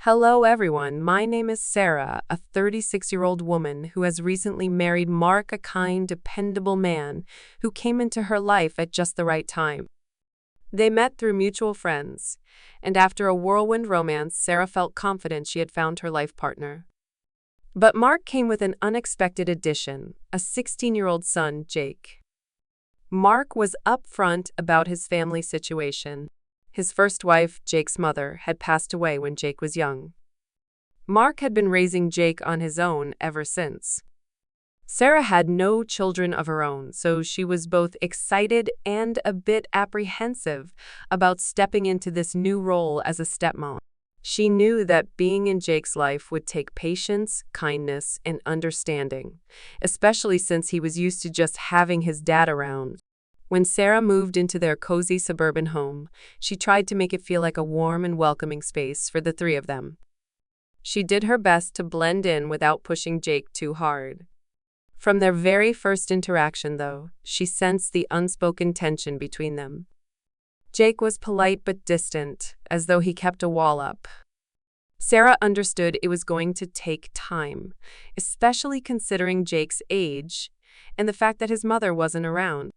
Hello, everyone. My name is Sarah, a 36-year-old woman who has recently married Mark, a kind, dependable man who came into her life at just the right time. They met through mutual friends, and after a whirlwind romance, Sarah felt confident she had found her life partner. But Mark came with an unexpected addition, a 16-year-old son, Jake. Mark was upfront about his family situation. His first wife, Jake's mother, had passed away when Jake was young. Mark had been raising Jake on his own ever since. Sarah had no children of her own, so she was both excited and a bit apprehensive about stepping into this new role as a stepmom. She knew that being in Jake's life would take patience, kindness, and understanding, especially since he was used to just having his dad around. When Sarah moved into their cozy suburban home, she tried to make it feel like a warm and welcoming space for the three of them. She did her best to blend in without pushing Jake too hard. From their very first interaction, though, she sensed the unspoken tension between them. Jake was polite but distant, as though he kept a wall up. Sarah understood it was going to take time, especially considering Jake's age and the fact that his mother wasn't around.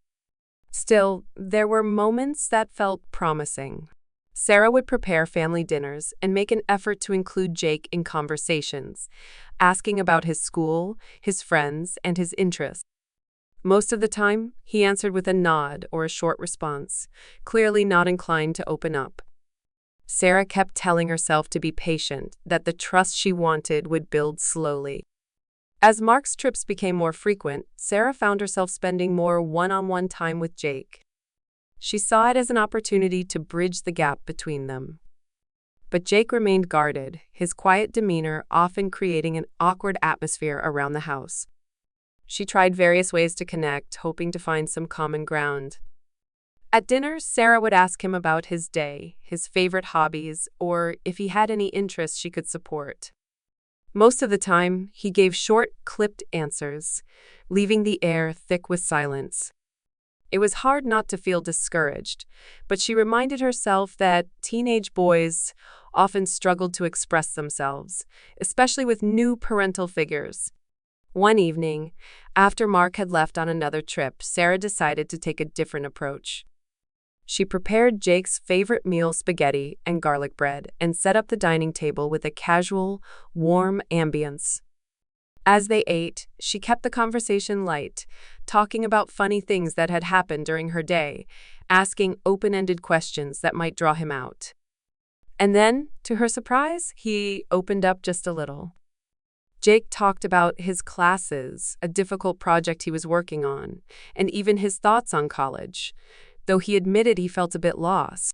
Still, there were moments that felt promising. Sarah would prepare family dinners and make an effort to include Jake in conversations, asking about his school, his friends, and his interests. Most of the time, he answered with a nod or a short response, clearly not inclined to open up. Sarah kept telling herself to be patient, that the trust she wanted would build slowly. As Mark's trips became more frequent, Sarah found herself spending more one-on-one time with Jake. She saw it as an opportunity to bridge the gap between them. But Jake remained guarded, his quiet demeanor often creating an awkward atmosphere around the house. She tried various ways to connect, hoping to find some common ground. At dinner, Sarah would ask him about his day, his favorite hobbies, or if he had any interests she could support. Most of the time, he gave short, clipped answers, leaving the air thick with silence. It was hard not to feel discouraged, but she reminded herself that teenage boys often struggled to express themselves, especially with new parental figures. One evening, after Mark had left on another trip, Sarah decided to take a different approach. She prepared Jake's favorite meal, spaghetti and garlic bread, and set up the dining table with a casual, warm ambience. As they ate, she kept the conversation light, talking about funny things that had happened during her day, asking open-ended questions that might draw him out. And then, to her surprise, he opened up just a little. Jake talked about his classes, a difficult project he was working on, and even his thoughts on college, though he admitted he felt a bit lost.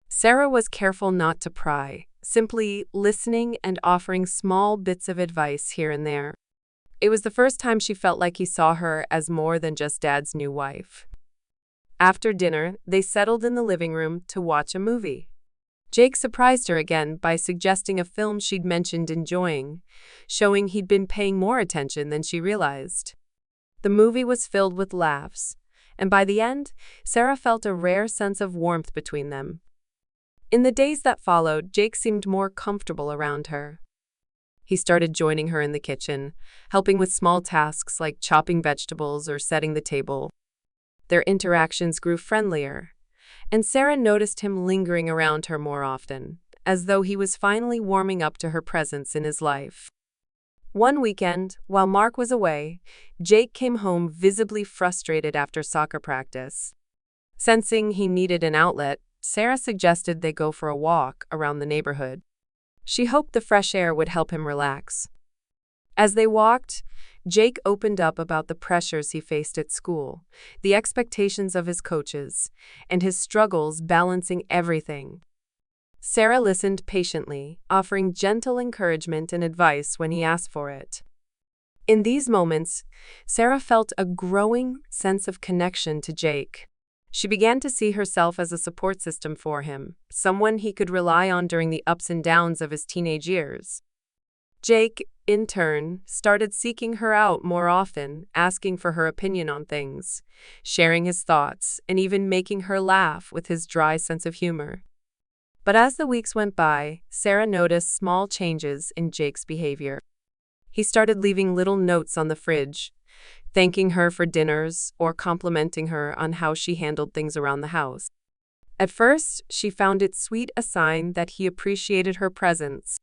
Sarah was careful not to pry, simply listening and offering small bits of advice here and there. It was the first time she felt like he saw her as more than just Dad's new wife. After dinner, they settled in the living room to watch a movie. Jake surprised her again by suggesting a film she'd mentioned enjoying, showing he'd been paying more attention than she realized. The movie was filled with laughs, and by the end, Sarah felt a rare sense of warmth between them. In the days that followed, Jake seemed more comfortable around her. He started joining her in the kitchen, helping with small tasks like chopping vegetables or setting the table. Their interactions grew friendlier, and Sarah noticed him lingering around her more often, as though he was finally warming up to her presence in his life. One weekend, while Mark was away, Jake came home visibly frustrated after soccer practice. Sensing he needed an outlet, Sarah suggested they go for a walk around the neighborhood. She hoped the fresh air would help him relax. As they walked, Jake opened up about the pressures he faced at school, the expectations of his coaches, and his struggles balancing everything. Sarah listened patiently, offering gentle encouragement and advice when he asked for it. In these moments, Sarah felt a growing sense of connection to Jake. She began to see herself as a support system for him, someone he could rely on during the ups and downs of his teenage years. Jake, in turn, started seeking her out more often, asking for her opinion on things, sharing his thoughts, and even making her laugh with his dry sense of humor. But as the weeks went by, Sarah noticed small changes in Jake's behavior. He started leaving little notes on the fridge, thanking her for dinners or complimenting her on how she handled things around the house. At first, she found it sweet, a sign that he appreciated her presence.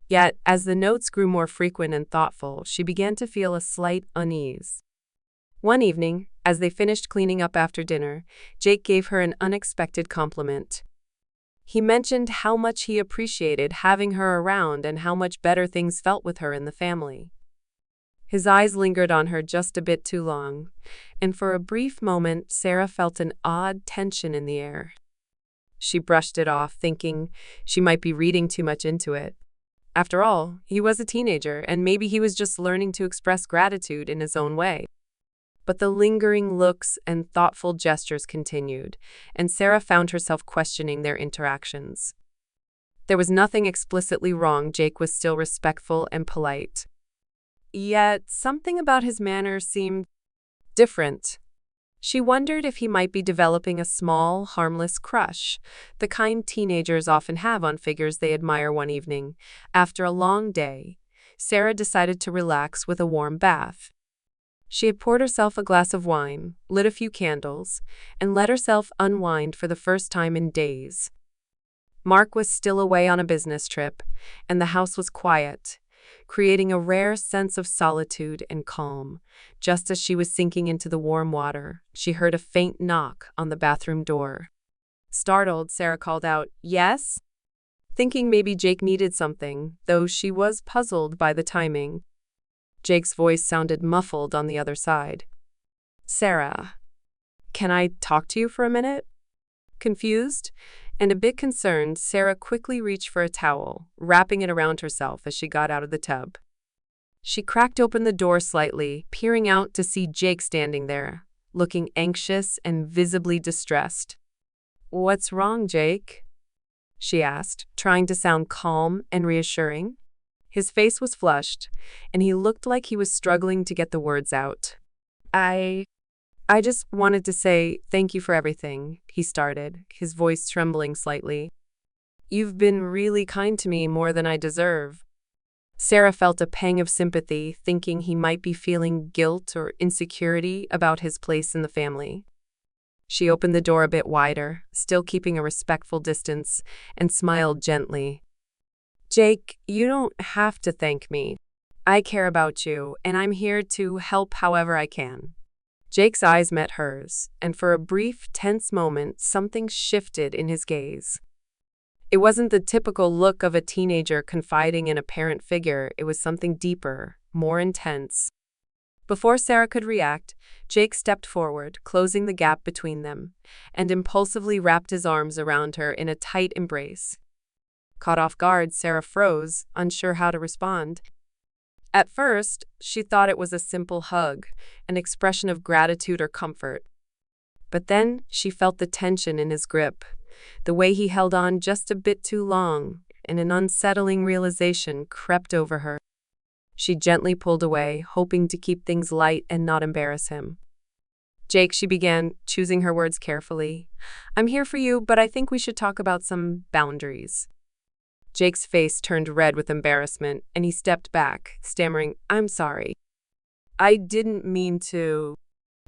Yet, as the notes grew more frequent and thoughtful, she began to feel a slight unease. One evening, as they finished cleaning up after dinner, Jake gave her an unexpected compliment. He mentioned how much he appreciated having her around and how much better things felt with her in the family. His eyes lingered on her just a bit too long, and for a brief moment, Sarah felt an odd tension in the air. She brushed it off, thinking she might be reading too much into it. After all, he was a teenager, and maybe he was just learning to express gratitude in his own way. But the lingering looks and thoughtful gestures continued, and Sarah found herself questioning their interactions. There was nothing explicitly wrong. Jake was still respectful and polite. Yet, something about his manner seemed different. She wondered if he might be developing a small, harmless crush, the kind teenagers often have on figures they admire one evening. After a long day, Sarah decided to relax with a warm bath. She had poured herself a glass of wine, lit a few candles, and let herself unwind for the first time in days. Mark was still away on a business trip, and the house was quiet, creating a rare sense of solitude and calm. Just as she was sinking into the warm water, she heard a faint knock on the bathroom door. Startled, Sarah called out, "Yes?" thinking maybe Jake needed something, though she was puzzled by the timing. Jake's voice sounded muffled on the other side. "Sarah, can I talk to you for a minute?" Confused and a bit concerned, Sarah quickly reached for a towel, wrapping it around herself as she got out of the tub. She cracked open the door slightly, peering out to see Jake standing there, looking anxious and visibly distressed. "What's wrong, Jake?" she asked, trying to sound calm and reassuring. His face was flushed, and he looked like he was struggling to get the words out. I just wanted to say thank you for everything," he started, his voice trembling slightly. "You've been really kind to me, more than I deserve." Sarah felt a pang of sympathy, thinking he might be feeling guilt or insecurity about his place in the family. She opened the door a bit wider, still keeping a respectful distance, and smiled gently. "Jake, you don't have to thank me. I care about you, and I'm here to help however I can." Jake's eyes met hers, and for a brief, tense moment, something shifted in his gaze. It wasn't the typical look of a teenager confiding in a parent figure. It was something deeper, more intense. Before Sarah could react, Jake stepped forward, closing the gap between them, and impulsively wrapped his arms around her in a tight embrace. Caught off guard, Sarah froze, unsure how to respond. At first, she thought it was a simple hug, an expression of gratitude or comfort. But then she felt the tension in his grip, the way he held on just a bit too long, and an unsettling realization crept over her. She gently pulled away, hoping to keep things light and not embarrass him. "Jake," she began, choosing her words carefully, "I'm here for you, but I think we should talk about some boundaries." Jake's face turned red with embarrassment, and he stepped back, stammering, "I'm sorry. I didn't mean to.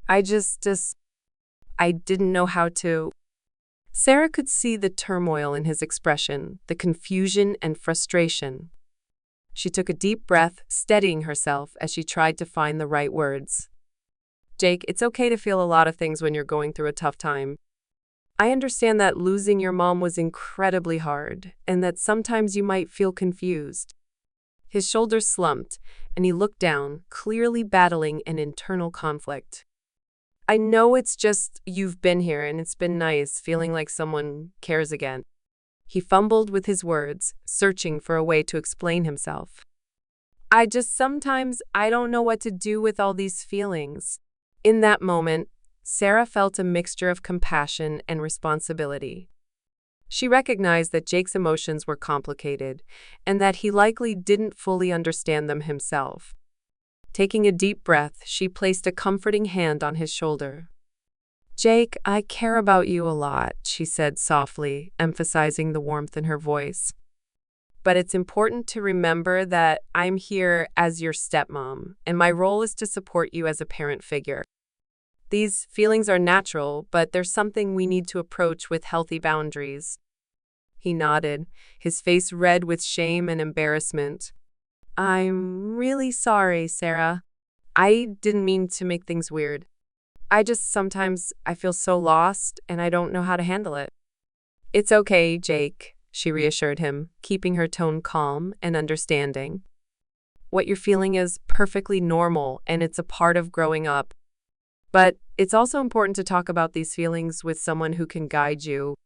I didn't know how to." Sarah could see the turmoil in his expression, the confusion and frustration. She took a deep breath, steadying herself as she tried to find the right words. "Jake, it's okay to feel a lot of things when you're going through a tough time. I understand that losing your mom was incredibly hard, and that sometimes you might feel confused." His shoulders slumped, and he looked down, clearly battling an internal conflict. "I know it's just you've been here, and it's been nice feeling like someone cares again." He fumbled with his words, searching for a way to explain himself. Sometimes I don't know what to do with all these feelings." In that moment, Sarah felt a mixture of compassion and responsibility. She recognized that Jake's emotions were complicated, and that he likely didn't fully understand them himself. Taking a deep breath, she placed a comforting hand on his shoulder. Jake, I care about you a lot, she said softly, emphasizing the warmth in her voice. But it's important to remember that I'm here as your stepmom, and my role is to support you as a parent figure. These feelings are natural, but there's something we need to approach with healthy boundaries. He nodded, his face red with shame and embarrassment. I'm really sorry, Sarah. I didn't mean to make things weird. I feel so lost and I don't know how to handle it. It's okay, Jake, she reassured him, keeping her tone calm and understanding. What you're feeling is perfectly normal and it's a part of growing up. But it's also important to talk about these feelings with someone who can guide you.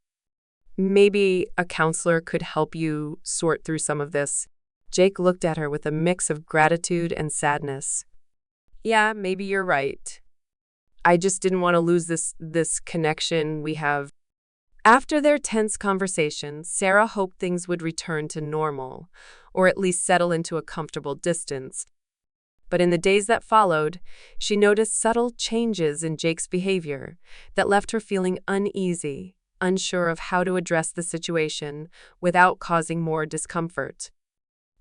Maybe a counselor could help you sort through some of this. Jake looked at her with a mix of gratitude and sadness. Yeah, maybe you're right. I just didn't want to lose this connection we have. After their tense conversation, Sarah hoped things would return to normal, or at least settle into a comfortable distance. But in the days that followed, she noticed subtle changes in Jake's behavior that left her feeling uneasy, unsure of how to address the situation without causing more discomfort.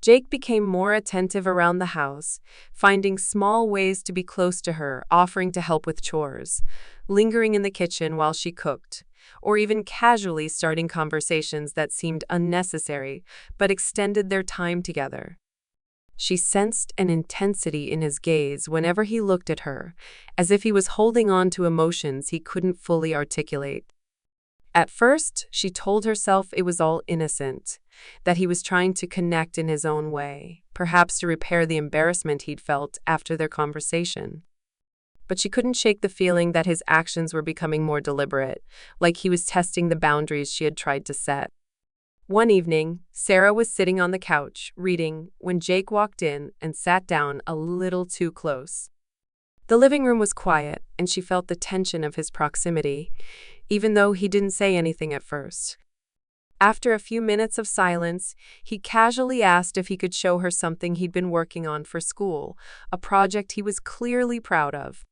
Jake became more attentive around the house, finding small ways to be close to her, offering to help with chores, lingering in the kitchen while she cooked, or even casually starting conversations that seemed unnecessary but extended their time together. She sensed an intensity in his gaze whenever he looked at her, as if he was holding on to emotions he couldn't fully articulate. At first, she told herself it was all innocent, that he was trying to connect in his own way, perhaps to repair the embarrassment he'd felt after their conversation. But she couldn't shake the feeling that his actions were becoming more deliberate, like he was testing the boundaries she had tried to set. One evening, Sarah was sitting on the couch, reading, when Jake walked in and sat down a little too close. The living room was quiet, and she felt the tension of his proximity, even though he didn't say anything at first. After a few minutes of silence, he casually asked if he could show her something he'd been working on for school, a project he was clearly proud of.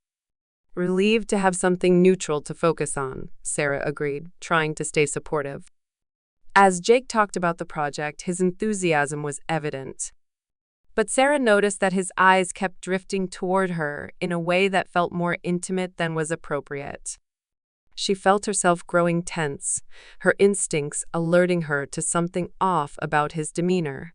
Relieved to have something neutral to focus on, Sarah agreed, trying to stay supportive. As Jake talked about the project, his enthusiasm was evident. But Sarah noticed that his eyes kept drifting toward her in a way that felt more intimate than was appropriate. She felt herself growing tense, her instincts alerting her to something off about his demeanor.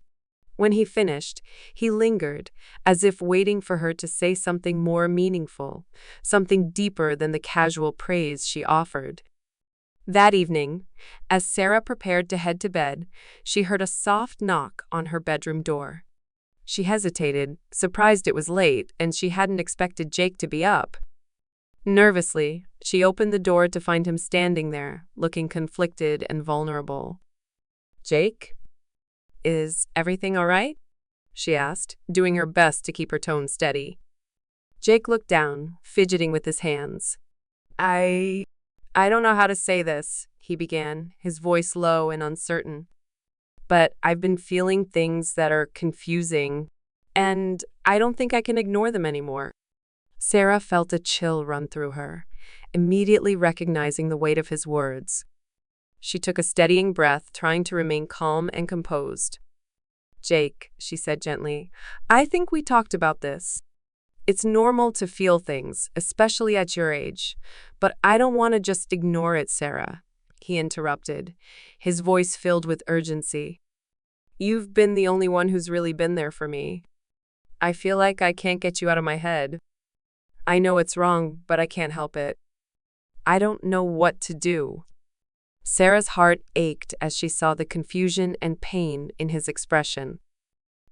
When he finished, he lingered, as if waiting for her to say something more meaningful, something deeper than the casual praise she offered. That evening, as Sarah prepared to head to bed, she heard a soft knock on her bedroom door. She hesitated, surprised it was late, and she hadn't expected Jake to be up. Nervously, she opened the door to find him standing there, looking conflicted and vulnerable. Jake? Is everything all right? She asked, doing her best to keep her tone steady. Jake looked down, fidgeting with his hands. I don't know how to say this, he began, his voice low and uncertain. But I've been feeling things that are confusing, and I don't think I can ignore them anymore. Sarah felt a chill run through her, immediately recognizing the weight of his words. She took a steadying breath, trying to remain calm and composed. Jake, she said gently, I think we talked about this. It's normal to feel things, especially at your age, but I don't want to just ignore it, Sarah, he interrupted, his voice filled with urgency. You've been the only one who's really been there for me. I feel like I can't get you out of my head. I know it's wrong, but I can't help it. I don't know what to do. Sarah's heart ached as she saw the confusion and pain in his expression.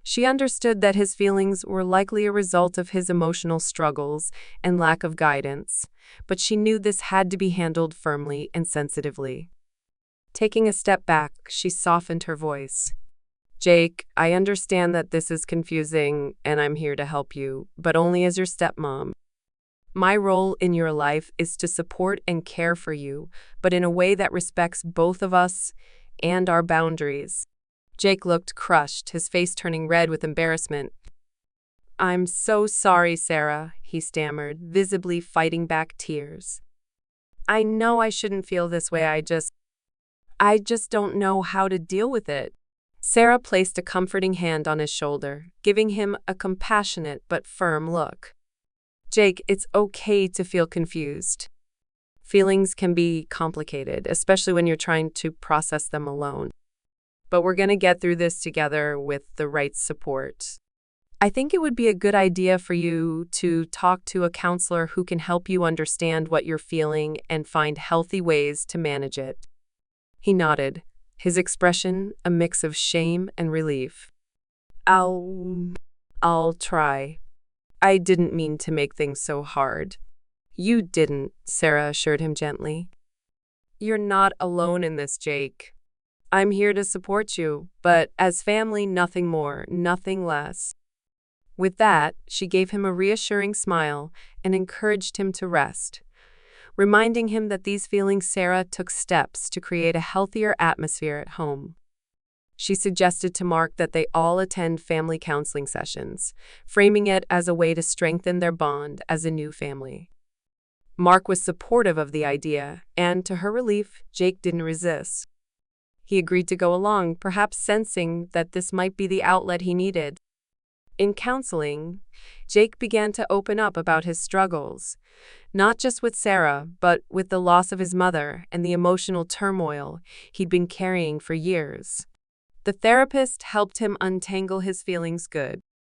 She understood that his feelings were likely a result of his emotional struggles and lack of guidance, but she knew this had to be handled firmly and sensitively. Taking a step back, she softened her voice. Jake, I understand that this is confusing and I'm here to help you, but only as your stepmom. My role in your life is to support and care for you, but in a way that respects both of us and our boundaries. Jake looked crushed, his face turning red with embarrassment. I'm so sorry, Sarah, he stammered, visibly fighting back tears. I know I shouldn't feel this way. I just don't know how to deal with it. Sarah placed a comforting hand on his shoulder, giving him a compassionate but firm look. Jake, it's okay to feel confused. Feelings can be complicated, especially when you're trying to process them alone. But we're going to get through this together with the right support. I think it would be a good idea for you to talk to a counselor who can help you understand what you're feeling and find healthy ways to manage it. He nodded, his expression a mix of shame and relief. I'll try. I didn't mean to make things so hard. You didn't, Sarah assured him gently. You're not alone in this, Jake. I'm here to support you, but as family, nothing more, nothing less. With that, she gave him a reassuring smile and encouraged him to rest, reminding him that these feelings Sarah took steps to create a healthier atmosphere at home. She suggested to Mark that they all attend family counseling sessions, framing it as a way to strengthen their bond as a new family. Mark was supportive of the idea, and to her relief, Jake didn't resist. He agreed to go along, perhaps sensing that this might be the outlet he needed. In counseling, Jake began to open up about his struggles, not just with Sarah, but with the loss of his mother and the emotional turmoil he'd been carrying for years. The therapist helped him untangle his feelings good,